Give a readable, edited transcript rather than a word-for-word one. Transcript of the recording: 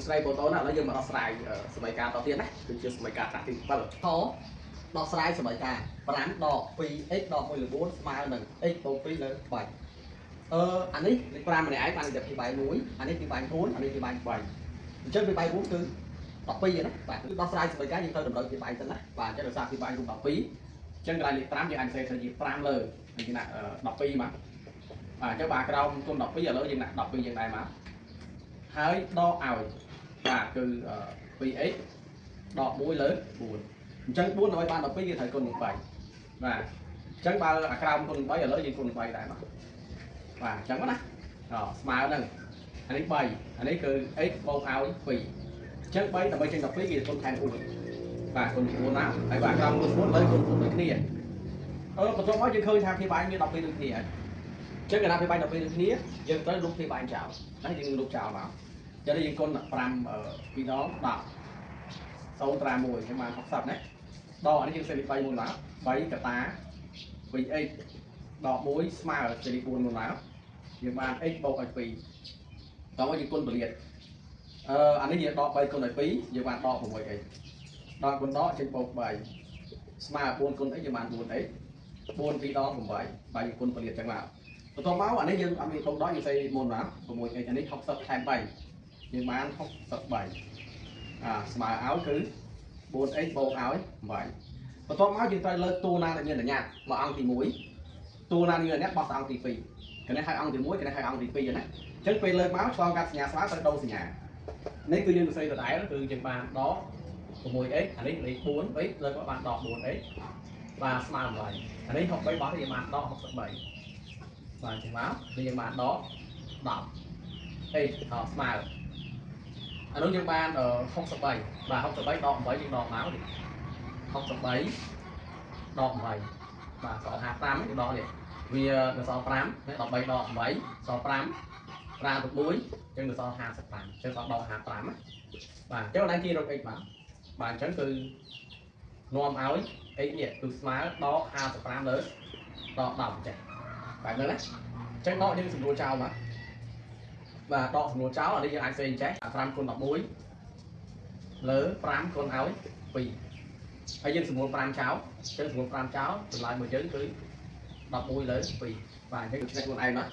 ស្រីបូតូណាឥឡូវយើងមកដោះស្រាយសមីការតទៀតណាគឺជាសមីការថ្នាក់ទី7ខដោះស្រាយសមីការ5ដក 2x ដក1លើ4ស្មើនឹង x បូក2លើ3អានេះលេខ5ម្នាក់ឯងបានតែពីបាយ1អានេះពីបាយ4អានេះពីបាយ3អញ្ចឹងពីបាយ4គឺ12ណាបាទគឺដោះស្រាយសមីការយើងត្រូវតម្រូវពីបាយទៅណាបាទអញ្ចឹងដោយសារពីបាយរួម12អញ្ចឹងកន្លែងលេខ5យើងអាចសេធ្វើជា5លើយើងដាក់12មកបាទអញ្ចឹងបាទក្រោមគុណ12ឥឡូវយើងដាក់12យើងដែរមកហើយដកឲ្យបាទគឺ 2x ដក1លើ4អញ្ចឹង4ដើម្បីបាន12យើងត្រូវគុណនឹង3បាទអញ្ចឹងបើអាក្រោមគុណ3ឥឡូវយើងគុណ3ដែរមកបាទអញ្ចឹងណាស្មើនឹងអានេះ3អានេះគឺ x បូកឲ្យ2អញ្ចឹង3ដើម្បីចេញ12គេគុណថែម4បាទគុណ4ណាហើយបាទក្រោមគុណ4លើគុណ4ដូចគ្នាបន្ទាប់មកយើងឃើញថាភាគបាយមាន12ដូចគ្នាហើយអញ្ចឹងកាលណាភាគបាយ12ដូចគ្នាយើងត្រូវលុបភាគបាយចោលណាយើងលុបចោលមកចឹងយើងគុណ5 2ដង10 0ត្រា1អញ្ចឹងបាន60ណាដកអានេះយើងសេរី3មុនមក3កតា 2x ដក1ស្មើសេរី4មុនមកយើងបាន x បូកឲ្យ2តោះមកយើងគុណពលាតអានេះយើងដក3គុណឲ្យ2យើងបានដក 6x ដកគុណដកចេញបូក3ស្មើ4គុណ x យើងបាន 4x 4 2ដង8បាយយើងគុណពលាតចឹងមកបន្ទាប់មកអានេះយើងអត់មានបូកដកយើងសេរីមុនមក 6x អានេះ60ថែម3យើងបាន63ស្មើឲ្យគឺ 4x បូកឲ្យ8បន្ទាប់មកយើងត្រូវលើកតួណាដែលមានអញ្ញត្តិមកអង្គទី1តួណាមានអញ្ញត្តិបោះទៅអង្គទី2កនេះឲ្យអង្គទី1កនេះឲ្យអង្គទី2ណាអញ្ចឹងពេលលើកមកឆ្លងកាត់សញ្ញាស្មើត្រូវដូរសញ្ញានេះគឺយើងសរសេរដដែលគឺយើងបានដក 6x អានេះលេខ 4x លើកមកបានដក 4x បាទស្មើ8អានេះ63បោះយើងបានដក63បាទអញ្ចឹងមកយើងបានដក10x ស្មើអានោះយើងបាន63បាទ63ដក8យើងដកមក63ដក8បាទសល់55យើងដកនេះវានៅសល់5នេះ13ដក8សល់5ប្រាទៅ1អញ្ចឹងនៅសល់55អញ្ចឹងសល់ដក55ណាបាទអញ្ចឹងអនឡាញគេរក x មកបាទអញ្ចឹងគឺនាំឲ្យ x នេះគឺស្មើដក55លើដក10អញ្ចឹងបាទហ្នឹងណាអញ្ចឹងដកយើងសម្រួលចោលមកបាទដកសម្រួលចោលអានេះយើងអាចសេចេះ5គុណ11លើ5គុណឲ្យ2ហើយយើងសម្រួល5ចោលអញ្ចឹងសម្រួល5ចោលចម្លើយមួយយើងគឺ11លើ2បាទអញ្ចឹងឆ្នៃខ្លួនឯងណា